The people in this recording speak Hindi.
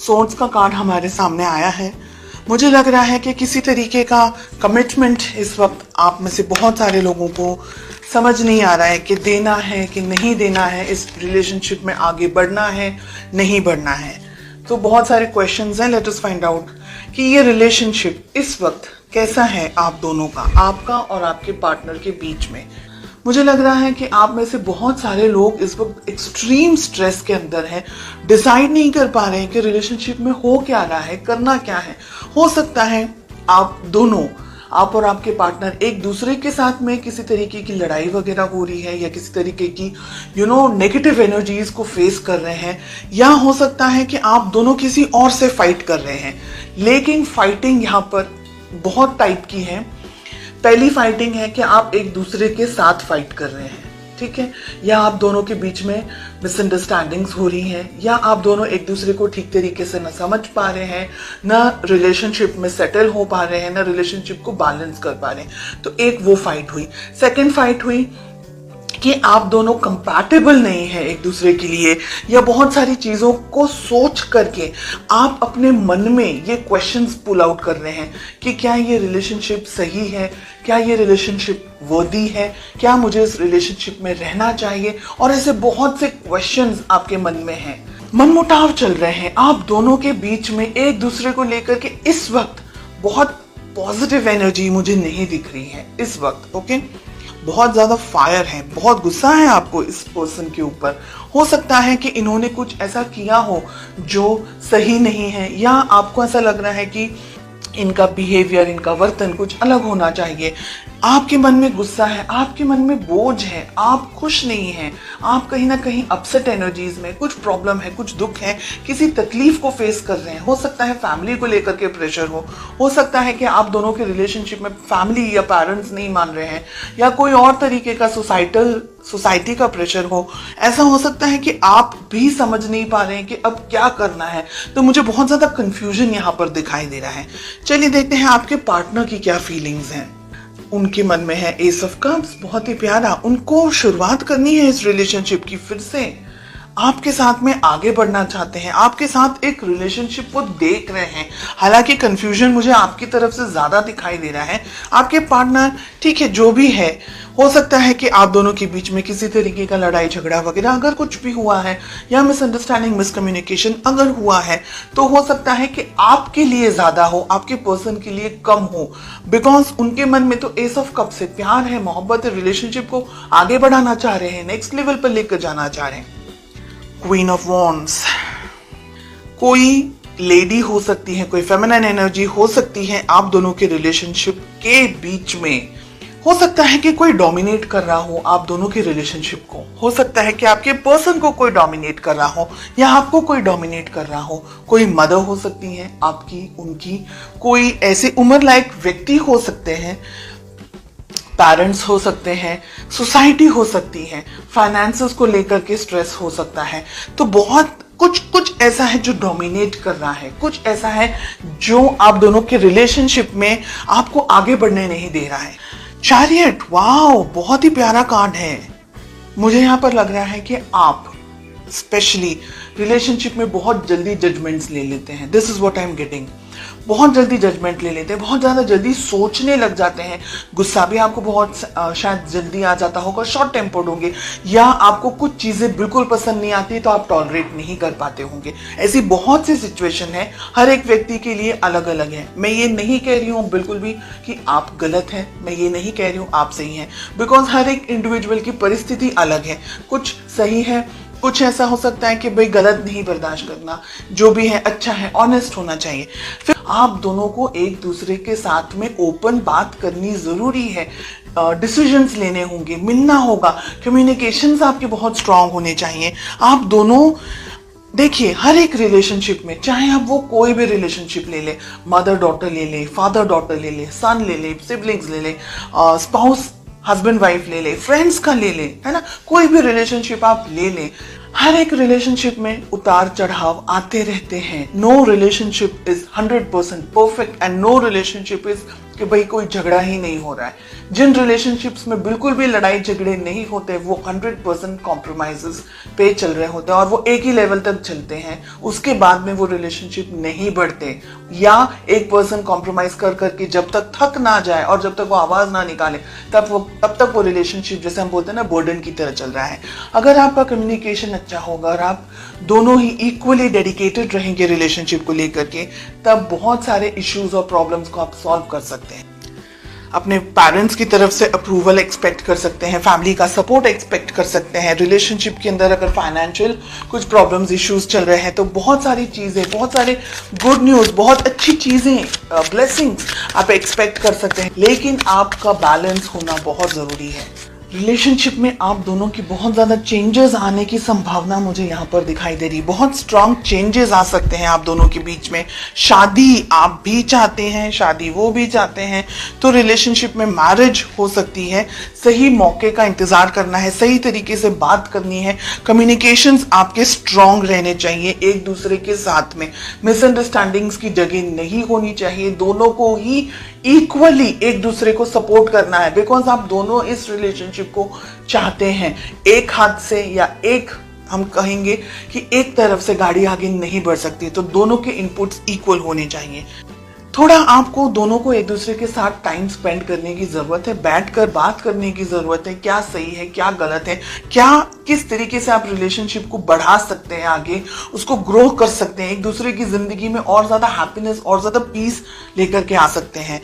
सोर्ड्स का कार्ड हमारे सामने आया है। मुझे लग रहा है कि किसी तरीके का कमिटमेंट इस वक्त आप में से बहुत सारे लोगों को समझ नहीं आ रहा है कि देना है कि नहीं देना है, इस रिलेशनशिप में आगे बढ़ना है नहीं बढ़ना है। तो बहुत सारे क्वेश्चंस हैं। लेट अस फाइंड आउट कि ये रिलेशनशिप इस वक्त कैसा है आप दोनों का, आपका और आपके पार्टनर के बीच में। मुझे लग रहा है कि आप में से बहुत सारे लोग इस वक्त एक्सट्रीम स्ट्रेस के अंदर हैं, डिसाइड नहीं कर पा रहे हैं कि रिलेशनशिप में हो क्या रहा है, करना क्या है। हो सकता है आप दोनों, आप और आपके पार्टनर एक दूसरे के साथ में किसी तरीके की लड़ाई वगैरह हो रही है या किसी तरीके की नेगेटिव एनर्जीज को फेस कर रहे हैं, या हो सकता है कि आप दोनों किसी और से फाइट कर रहे हैं। लेकिन फाइटिंग यहाँ पर बहुत टाइप की है। पहली फाइटिंग है कि आप एक दूसरे के साथ फाइट कर रहे हैं, ठीक है, या आप दोनों के बीच में मिसअंडरस्टैंडिंग्स हो रही हैं, या आप दोनों एक दूसरे को ठीक तरीके से न समझ पा रहे हैं, ना रिलेशनशिप में सेटल हो पा रहे हैं, ना रिलेशनशिप को बैलेंस कर पा रहे हैं। तो एक वो फाइट हुई। सेकंड फाइट हुई कि आप दोनों कंपैटिबल नहीं है एक दूसरे के लिए, या बहुत सारी चीजों को सोच करके आप अपने मन में ये क्वेश्चंस पुल आउट कर रहे हैं कि क्या ये रिलेशनशिप सही है, क्या ये रिलेशनशिप वर्दी है, क्या मुझे इस रिलेशनशिप में रहना चाहिए। और ऐसे बहुत से क्वेश्चंस आपके मन में हैं। मनमुटाव चल रहे हैं आप दोनों के बीच में एक दूसरे को लेकर के। इस वक्त बहुत पॉजिटिव एनर्जी मुझे नहीं दिख रही है इस वक्त। ओके, बहुत ज्यादा फायर है, बहुत गुस्सा है आपको इस पर्सन के ऊपर। हो सकता है कि इन्होंने कुछ ऐसा किया हो जो सही नहीं है, या आपको ऐसा लग रहा है कि इनका बिहेवियर, इनका वर्तन कुछ अलग होना चाहिए। आपके मन में गुस्सा है, आपके मन में बोझ है, आप खुश नहीं हैं, आप कहीं ना कहीं अपसेट एनर्जीज में, कुछ प्रॉब्लम है, कुछ दुख है, किसी तकलीफ को फेस कर रहे हैं। हो सकता है फैमिली को लेकर के प्रेशर हो सकता है कि आप दोनों के रिलेशनशिप में फैमिली या पेरेंट्स नहीं मान रहे हैं, या कोई और तरीके का सोसाइटी का प्रेशर हो। ऐसा हो सकता है कि आप भी समझ नहीं पा रहे हैं कि अब क्या करना है। तो मुझे बहुत ज्यादा कंफ्यूजन यहाँ पर दिखाई दे रहा है। चलिए देखते हैं आपके पार्टनर की क्या फीलिंग्स हैं। उनके मन में है एस ऑफ कप्स, बहुत ही प्यारा। उनको शुरुआत करनी है इस रिलेशनशिप की, फिर से आपके साथ में आगे बढ़ना चाहते हैं, आपके साथ एक रिलेशनशिप को देख रहे हैं। हालांकि कंफ्यूजन मुझे आपकी तरफ से ज्यादा दिखाई दे रहा है। आपके पार्टनर, ठीक है, जो भी है, हो सकता है कि आप दोनों के बीच में किसी तरीके का लड़ाई झगड़ा वगैरह अगर कुछ भी हुआ है, या मिसअंडरस्टैंडिंग, मिसकम्युनिकेशन अगर हुआ है, तो हो सकता है कि आपके लिए ज्यादा हो, आपके पर्सन के लिए कम हो। बिकॉज उनके मन में तो एस ऑफ कप से प्यार है, मोहब्बत है, रिलेशनशिप को आगे बढ़ाना चाह रहे हैं, नेक्स्ट लेवल पर लेकर जाना चाह रहे हैं। क्वीन ऑफ वॉन्ड्स, कोई लेडी हो सकती है, कोई फेमिनिन एनर्जी हो सकती है आप दोनों के रिलेशनशिप के बीच में। हो सकता है कि कोई डोमिनेट कर रहा हो आप दोनों के रिलेशनशिप को। हो सकता है कि आपके पर्सन को कोई डोमिनेट कर रहा हो, या आपको कोई डोमिनेट कर रहा हो। कोई मदर हो सकती है आपकी, उनकी, कोई ऐसे उम्र लायक व्यक्ति हो सकते हैं, पेरेंट्स हो सकते हैं, सोसाइटी हो सकती है, फाइनेंसेस को लेकर के स्ट्रेस हो सकता है। तो बहुत कुछ ऐसा है जो डोमिनेट कर रहा है, कुछ ऐसा है जो आप दोनों के रिलेशनशिप में आपको आगे बढ़ने नहीं दे रहा है। चैरियट, वाओ, बहुत ही प्यारा कार्ड है। मुझे यहाँ पर लग रहा है कि आप स्पेशली रिलेशनशिप में बहुत जल्दी जजमेंट्स ले लेते हैं। This is what I am getting. बहुत जल्दी जजमेंट ले लेते हैं, बहुत ज्यादा जल्दी सोचने लग जाते हैं। गुस्सा भी आपको बहुत शायद जल्दी आ जाता होगा, शॉर्ट टेम्पर्ड होंगे, या आपको कुछ चीजें बिल्कुल पसंद नहीं आती तो आप टॉलरेट नहीं कर पाते होंगे। ऐसी बहुत सी सिचुएशन है, हर एक व्यक्ति के लिए अलग अलग है। मैं ये नहीं कह रही हूँ बिल्कुल भी कि आप गलत हैं, मैं ये नहीं कह रही हूँ आप सही हैं, बिकॉज हर एक इंडिविजुअल की परिस्थिति अलग है। कुछ सही है, कुछ ऐसा हो सकता है कि भाई गलत नहीं बर्दाश्त करना, जो भी है अच्छा है, ऑनेस्ट होना चाहिए। फिर आप दोनों को एक दूसरे के साथ में ओपन बात करनी जरूरी है, डिसीजंस लेने होंगे, मिलना होगा, कम्युनिकेशंस आपके बहुत स्ट्रांग होने चाहिए। आप दोनों देखिए, हर एक रिलेशनशिप में, चाहे आप वो कोई भी रिलेशनशिप ले ले, मदर डॉटर ले ले, फादर डॉटर ले ले, सन ले ले, सिबलिंग्स ले ले, स्पाउस हस्बैंड वाइफ ले ले, फ्रेंड्स का ले ले, है ना, कोई भी रिलेशनशिप आप ले ले, हर एक रिलेशनशिप में उतार चढ़ाव आते रहते हैं। No relationship is 100% perfect, and no relationship is कि भाई कोई झगड़ा ही नहीं हो रहा है। जिन रिलेशनशिप्स में बिल्कुल भी लड़ाई झगड़े नहीं होते वो 100% कॉम्प्रोमाइजेस पे चल रहे होते हैं और वो एक ही लेवल तक चलते हैं, उसके बाद में वो रिलेशनशिप नहीं बढ़ते। या एक पर्सन कॉम्प्रोमाइज कर करके जब तक थक ना जाए और जब तक वो आवाज ना निकाले तब तक वो रिलेशनशिप, जैसे हम बोलते हैं ना, बर्डन की तरह चल रहा है। अगर आपका कम्युनिकेशन अच्छा होगा और आप दोनों ही इक्वली डेडिकेटेड रहेंगे रिलेशनशिप को लेकर के, तब बहुत सारे इश्यूज और प्रॉब्लम्स को आप सॉल्व कर सकते हैं। अपने पेरेंट्स की तरफ से अप्रूवल एक्सपेक्ट कर सकते हैं, फैमिली का सपोर्ट एक्सपेक्ट कर सकते हैं। रिलेशनशिप के अंदर अगर फाइनेंशियल कुछ प्रॉब्लम्स इश्यूज चल रहे हैं तो बहुत सारी चीजें, बहुत सारे गुड न्यूज, बहुत अच्छी चीजें, ब्लेसिंग्स आप एक्सपेक्ट कर सकते हैं। लेकिन आपका बैलेंस होना बहुत जरूरी है। रिलेशनशिप में आप दोनों की बहुत ज़्यादा चेंजेस आने की संभावना मुझे यहाँ पर दिखाई दे रही। बहुत स्ट्रांग चेंजेस आ सकते हैं आप दोनों के बीच में। शादी आप भी चाहते हैं, शादी वो भी चाहते हैं, तो रिलेशनशिप में मैरिज हो सकती है। सही मौके का इंतजार करना है, सही तरीके से बात करनी है, कम्युनिकेशंस आपके स्ट्रांग रहने चाहिए एक दूसरे के साथ में। मिसअंडरस्टैंडिंग्स की जगह नहीं होनी चाहिए, दोनों को ही इक्वली एक दूसरे को सपोर्ट करना है, बिकॉज आप दोनों इस रिलेशनशिप को चाहते हैं। एक हाथ से या एक, हम कहेंगे कि एक तरफ से गाड़ी आगे नहीं बढ़ सकती, तो दोनों के इनपुट्स इक्वल होने चाहिए। थोड़ा आपको दोनों को एक दूसरे के साथ टाइम स्पेंड करने की जरूरत है, बैठकर बात करने की जरूरत है, क्या सही है क्या गलत है, क्या किस तरीके से आप रिलेशनशिप को बढ़ा सकते हैं, आगे उसको ग्रो कर सकते हैं, एक दूसरे की जिंदगी में और ज्यादा हैप्पीनेस और ज्यादा पीस लेकर के आ सकते हैं।